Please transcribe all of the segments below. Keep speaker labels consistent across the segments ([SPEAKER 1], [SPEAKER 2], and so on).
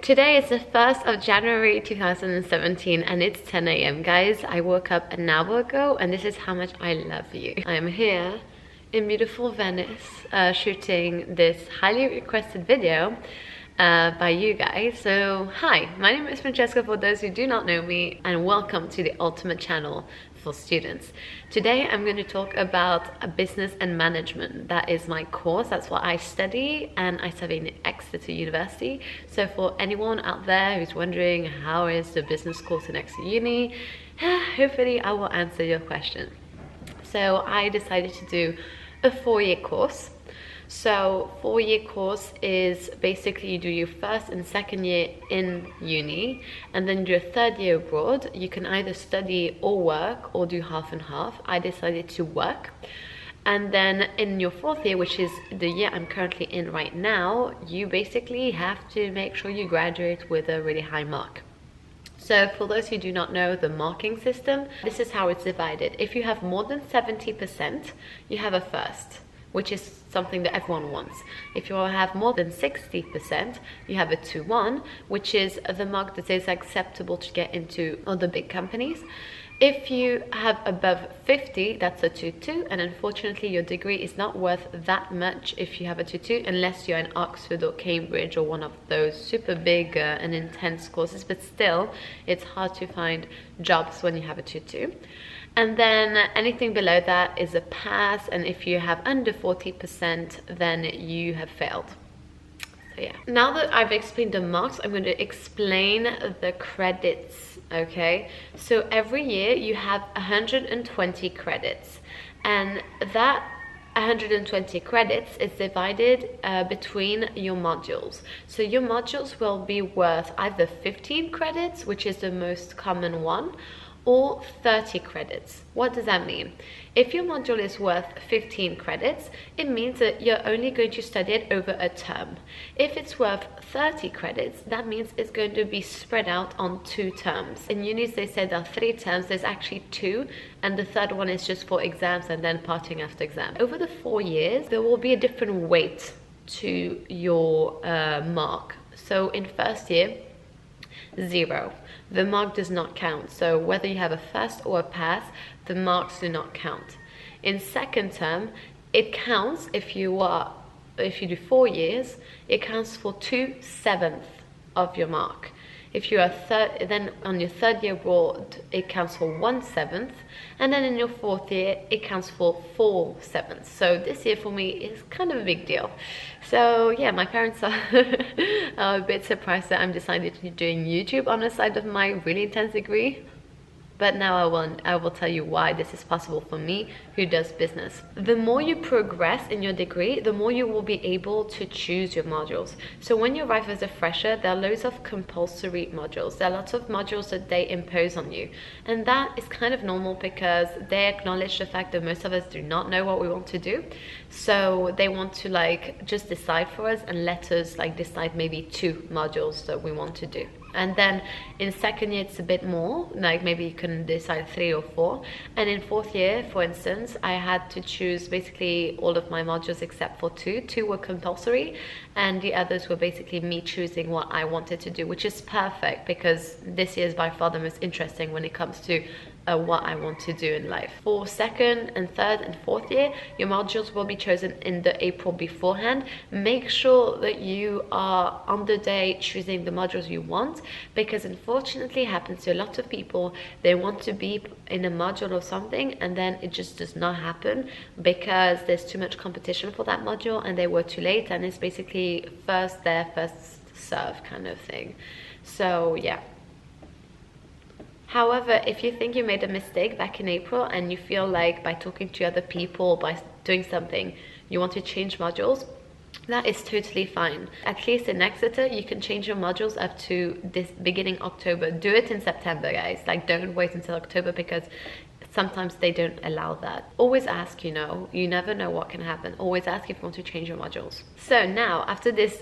[SPEAKER 1] Today is the 1st of January 2017 and it's 10 a.m. guys. I woke up an hour ago and this is how much I love you. I am here in beautiful Venice shooting this highly requested video by you guys. So hi, my name is Francesca for those who do not know me, and welcome to the ultimate channel for students. Today I'm going to talk about business and management. That is my course, that's what I study, and I study in Exeter University. So for anyone out there who's wondering how is the business course in Exeter Uni, hopefully I will answer your question. So I decided to do a 4-year course. So 4-year course is basically you do your first and second year in uni and then do a 3rd year abroad. You can either study or work or do half and half. I decided to work. And then in your 4th year, which is the year I'm currently in right now, you basically have to make sure you graduate with a really high mark. So for those who do not know the marking system, this is how it's divided. If you have more than 70%, you have a first, which is something that everyone wants. If you have more than 60%, you have a 2-1, which is the mark that is acceptable to get into other big companies. If you have above 50, that's a 2-2, and unfortunately your degree is not worth that much if you have a 2-2, unless you're in Oxford or Cambridge or one of those super big and intense courses, but still, it's hard to find jobs when you have a 2-2. And then anything below that is a pass, and if you have under 40%, then you have failed. So yeah. Now that I've explained the marks, I'm going to explain the credits, okay? So every year you have 120 credits, and that 120 credits is divided between your modules. So your modules will be worth either 15 credits, which is the most common one, or 30 credits. What does that mean? If your module is worth 15 credits, it means that you're only going to study it over a term. If it's worth 30 credits, that means it's going to be spread out on 2 terms. In unis, they said there are 3 terms, there's actually 2, and the 3rd one is just for exams and then parting after exam. Over the 4 years, there will be a different weight to your mark. So in 1st year, 0. The mark does not count. So whether you have a first or a pass, the marks do not count. In 2nd term, it counts if you do 4 years, it counts for 2/7 of your mark. If you are then on your 3rd year abroad, it counts for 1/7, and then in your 4th year, it counts for 4/7. So this year for me is kind of a big deal. So yeah, my parents are a bit surprised that I'm deciding to doing YouTube on the side of my really intense degree. But now I will tell you why this is possible for me, who does business. The more you progress in your degree, the more you will be able to choose your modules. So when you arrive as a fresher, there are loads of compulsory modules. There are lots of modules that they impose on you. And that is kind of normal because they acknowledge the fact that most of us do not know what we want to do. So they want to just decide for us and let us decide maybe 2 modules that we want to do. And then in 2nd year, it's a bit more, maybe you can decide 3 or 4. And in 4th year, for instance, I had to choose basically all of my modules except for 2. 2 were compulsory, and the others were basically me choosing what I wanted to do, which is perfect because this year is by far the most interesting when it comes to what I want to do in life. For 2nd and 3rd and 4th year, your modules will be chosen in the April beforehand. Make sure that you are on the day choosing the modules you want, because unfortunately it happens to a lot of people. They want to be in a module or something and then it just does not happen because there's too much competition for that module and they were too late, and it's basically first there, first serve kind of thing. So yeah. However, if you think you made a mistake back in April and you feel like by talking to other people, by doing something, you want to change modules, that is totally fine. At least in Exeter, you can change your modules up to this beginning October. Do it in September, guys. Don't wait until October because sometimes they don't allow that. Always ask, you never know what can happen. Always ask if you want to change your modules. So now, after this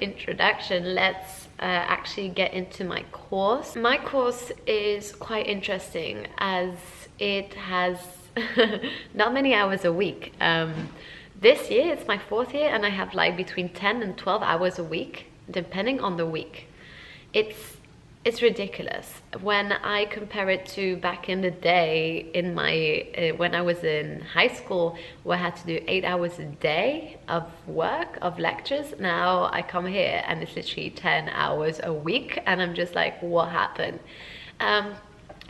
[SPEAKER 1] introduction, let's actually get into my course. My course is quite interesting as it has not many hours a week. This year, it's my 4th year, and I have between 10 and 12 hours a week, depending on the week. it's ridiculous when I compare it to back in the day in my when I was in high school, where I had to do 8 hours a day of work, of lectures. Now I come here and it's literally 10 hours a week, and I'm just like, what happened?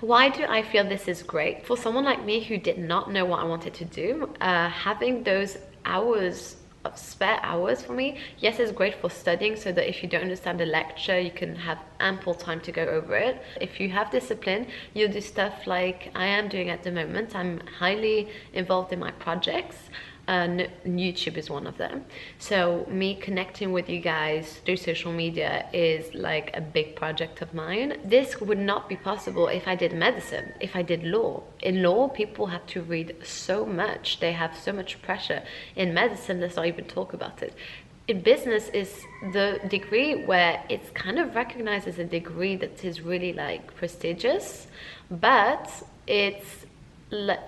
[SPEAKER 1] Why do I feel this is great? For someone like me who did not know what I wanted to do, having those hours of spare hours for me, yes, it's great for studying, so that if you don't understand a lecture, you can have ample time to go over it. If you have discipline, you'll do stuff like I am doing at the moment. I'm highly involved in my projects. YouTube is one of them. So me connecting with you guys through social media is like a big project of mine. This would not be possible if I did medicine, if I did law. In law, people have to read so much. They have so much pressure. In medicine, let's not even talk about it. In business is the degree where it's kind of recognized as a degree that is really like prestigious, but it's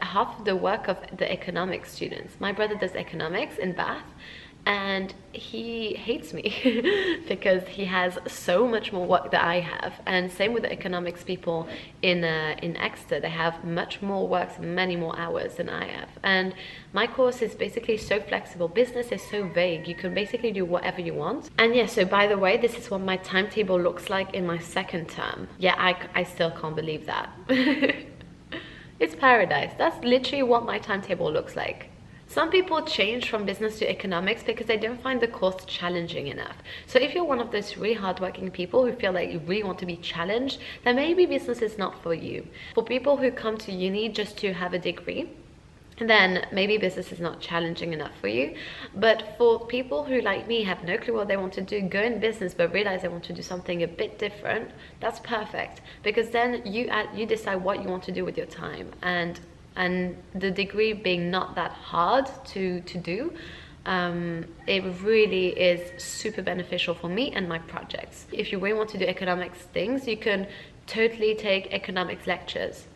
[SPEAKER 1] half of the work of the economics students. My brother does economics in Bath, and he hates me because he has so much more work that I have. And same with the economics people in Exeter. They have much more work, many more hours than I have. And my course is basically so flexible. Business is so vague. You can basically do whatever you want. And yeah, so by the way, this is what my timetable looks like in my second term. Yeah, I still can't believe that. It's paradise. That's literally what my timetable looks like. Some people change from business to economics because they don't find the course challenging enough. So if you're one of those really hardworking people who feel like you really want to be challenged, then maybe business is not for you. For people who come to uni just to have a degree, then maybe business is not challenging enough for you. But for people who, like me, have no clue what they want to do, go in business but realize they want to do something a bit different, that's perfect, because then you decide what you want to do with your time. And the degree being not that hard to do, it really is super beneficial for me and my projects. If you really want to do economics things, you can totally take economics lectures.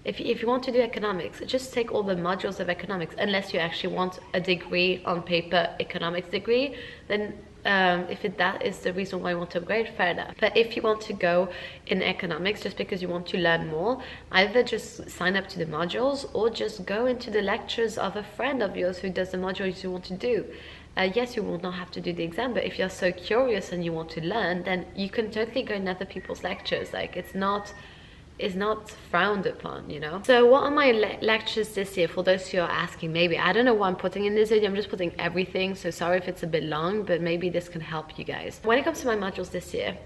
[SPEAKER 1] If you want to do economics, just take all the modules of economics, unless you actually want a degree on paper, economics degree, then that is the reason why you want to upgrade, fair enough. But if you want to go in economics just because you want to learn more, either just sign up to the modules or just go into the lectures of a friend of yours who does the modules you want to do. Yes, you will not have to do the exam, but if you're so curious and you want to learn, then you can totally go in other people's lectures. Like, it's not frowned upon, you know. So what are my lectures this year? For those who are asking, maybe I don't know what I'm putting in this video. I'm just putting everything, so sorry if it's a bit long, but maybe this can help you guys. When it comes to my modules this year,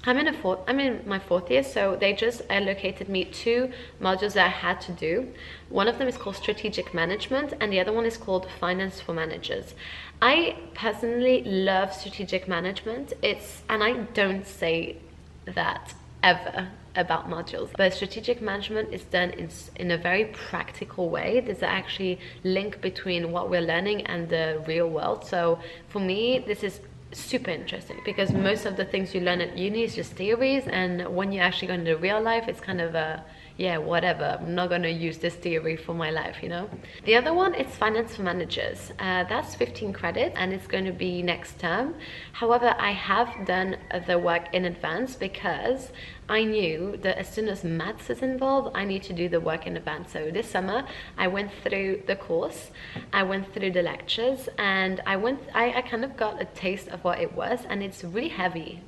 [SPEAKER 1] I'm in my fourth year, so they just allocated me 2 modules that I had to do. One of them is called strategic management, and the other one is called finance for managers. I personally love strategic management. And I don't say that ever about modules, but strategic management is done in a very practical way. There's actually link between what we're learning and the real world. So for me, this is super interesting because most of the things you learn at uni is just theories, and when you actually go into real life, it's kind of a yeah, whatever, I'm not going to use this theory for my life, you know. The other one is finance for managers. That's 15 credits and it's going to be next term. However, I have done the work in advance because I knew that as soon as maths is involved, I need to do the work in advance. So this summer, I went through the course, I went through the lectures, and I kind of got a taste of what it was, and it's really heavy.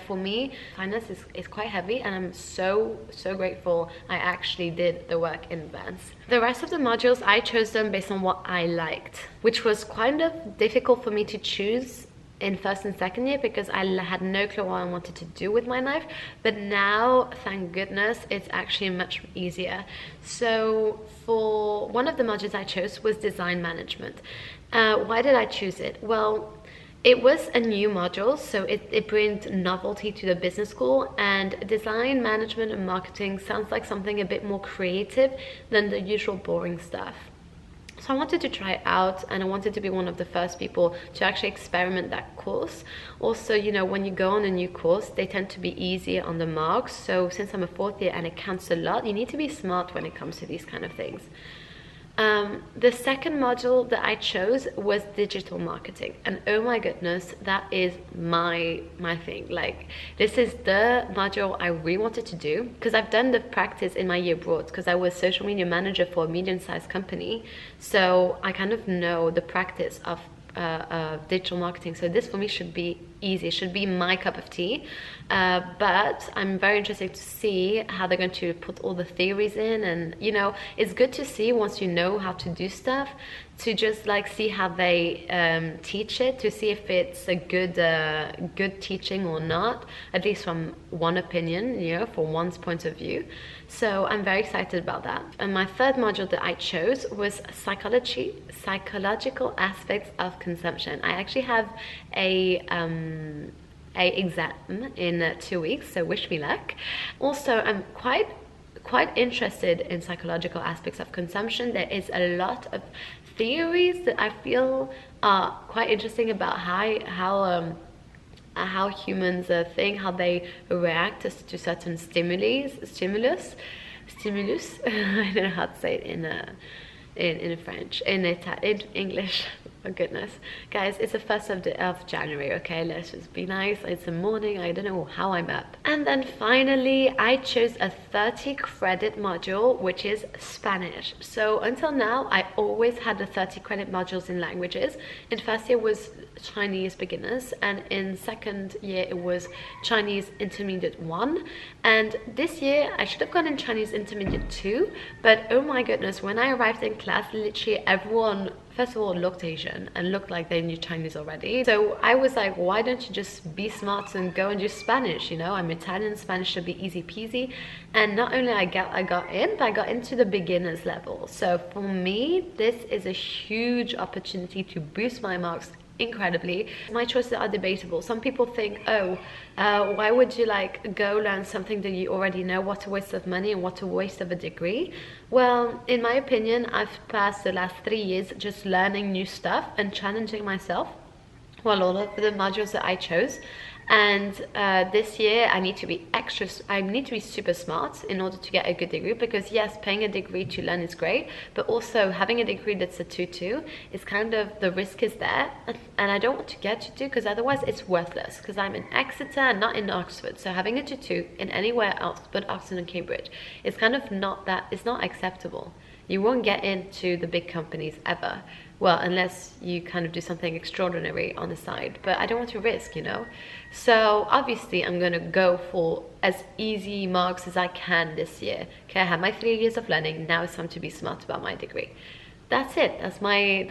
[SPEAKER 1] For me, finance is quite heavy, and I'm so grateful I actually did the work in advance. The rest of the modules, I chose them based on what I liked, which was kind of difficult for me to choose in first and second year because I had no clue what I wanted to do with my life. But now, thank goodness, it's actually much easier. So for one of the modules I chose was design management. Why did I choose it? Well, it was a new module, so it brings novelty to the business school, and design management and marketing sounds like something a bit more creative than the usual boring stuff. So I wanted to try it out, and I wanted to be one of the first people to actually experiment that course. Also, you know, when you go on a new course, they tend to be easier on the marks. So since I'm a fourth year and it counts a lot, you need to be smart when it comes to these kind of things. The second module that I chose was digital marketing, and oh my goodness, that is my thing. Like, this is the module I really wanted to do, because I've done the practice in my year abroad, because I was social media manager for a medium-sized company, so I kind of know the practice of digital marketing. So this for me should be easy, it should be my cup of tea, but I'm very interested to see how they're going to put all the theories in. And you know, it's good to see once you know how to do stuff, to just like see how they teach it, to see if it's a good teaching or not, at least from one opinion, you know, for one's point of view. So I'm very excited about that. And my third module that I chose was psychological aspects of consumption. I actually have a exam in 2 weeks, so wish me luck. Also, I'm quite interested in psychological aspects of consumption. There is a lot of theories that I feel are quite interesting about how humans think, how they react to certain stimulus. I don't know how to say it in French, in English. Oh goodness, guys, it's the 1st of January, okay? Let's just be nice. It's a morning, I don't know how I'm up. And then finally, I chose a 30 credit module, which is Spanish. So until now, I always had the 30 credit modules in languages. In first year was Chinese beginners, and in second year it was Chinese intermediate 1. And this year I should have gone in Chinese intermediate 2, but oh my goodness, when I arrived in class, literally everyone first of all looked Asian and looked like they knew Chinese already. So I was like, why don't you just be smart and go and do Spanish? You know, I'm Italian, Spanish should be easy peasy. And not only I got in, but I got into the beginners level. So for me, this is a huge opportunity to boost my marks incredibly. My choices are debatable. Some people think, oh, why would you like go learn something that you already know? What a waste of money and what a waste of a degree. Well, in my opinion, I've passed the last 3 years just learning new stuff and challenging myself, well, all of the modules that I chose. And this year I need to be super smart in order to get a good degree, because yes, paying a degree to learn is great, but also having a degree that's a 2-2 is kind of, the risk is there, and I don't want to get 2-2 because otherwise it's worthless, because I'm in Exeter, not in Oxford. So having a 2-2 in anywhere else but Oxford and Cambridge is kind of it's not acceptable. You won't get into the big companies ever. Well, unless you kind of do something extraordinary on the side, but I don't want to risk, you know? So obviously I'm gonna go for as easy marks as I can this year. Okay, I have my 3 years of learning, now it's time to be smart about my degree. That's it. That's my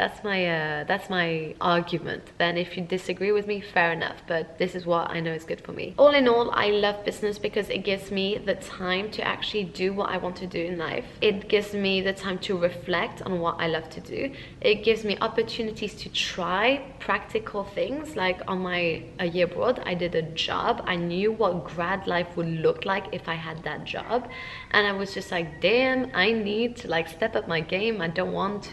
[SPEAKER 1] argument. Then if you disagree with me, fair enough, but this is what I know is good for me. All in all, I love business because it gives me the time to actually do what I want to do in life. It gives me the time to reflect on what I love to do. It gives me opportunities to try practical things. Like on my year abroad, I did a job. I knew what grad life would look like if I had that job, and I was just like, damn, I need to like step up my game. I don't want to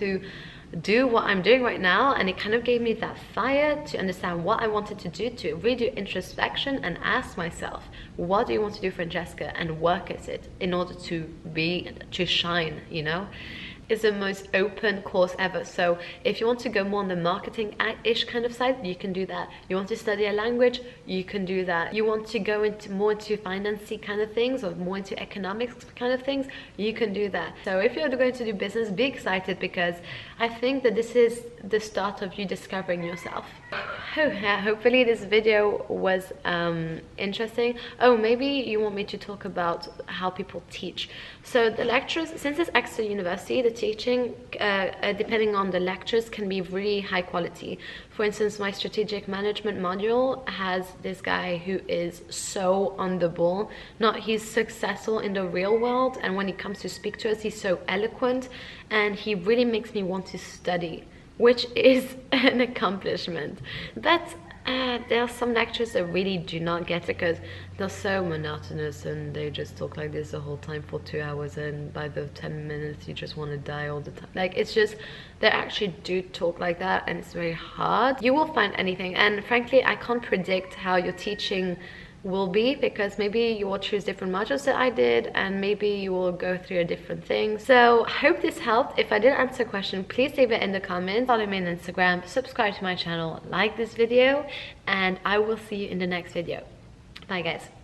[SPEAKER 1] do what I'm doing right now. And it kind of gave me that fire to understand what I wanted to do, to really do introspection and ask myself, what do you want to do, Francesca, and work at it in order to shine, you know? Is the most open course ever. So if you want to go more on the marketing-ish kind of side, you can do that. You want to study a language, you can do that. You want to go into more into finance-y kind of things, or more into economics kind of things, you can do that. So if you're going to do business, be excited, because I think that this is the start of you discovering yourself. Oh yeah, hopefully this video was interesting. Oh, maybe you want me to talk about how people teach. So the lectures, since it's Exeter University, the teaching, depending on the lectures, can be really high quality. For instance, my strategic management module has this guy who is so on the ball. He's successful in the real world, and when he comes to speak to us, he's so eloquent, and he really makes me want to study, which is an accomplishment. But there are some lectures that really do not get, because they're so monotonous and they just talk like this the whole time for 2 hours, and by the 10 minutes you just want to die all the time. Like, it's just, they actually do talk like that, and it's very hard. You will find anything, and frankly I can't predict how your teaching will be, because maybe you will choose different modules that I did, and maybe you will go through a different thing. So I hope this helped. If I didn't answer a question, please leave it in the comments. Follow me on Instagram, subscribe to my channel, like this video, and I will see you in the next video. Bye guys.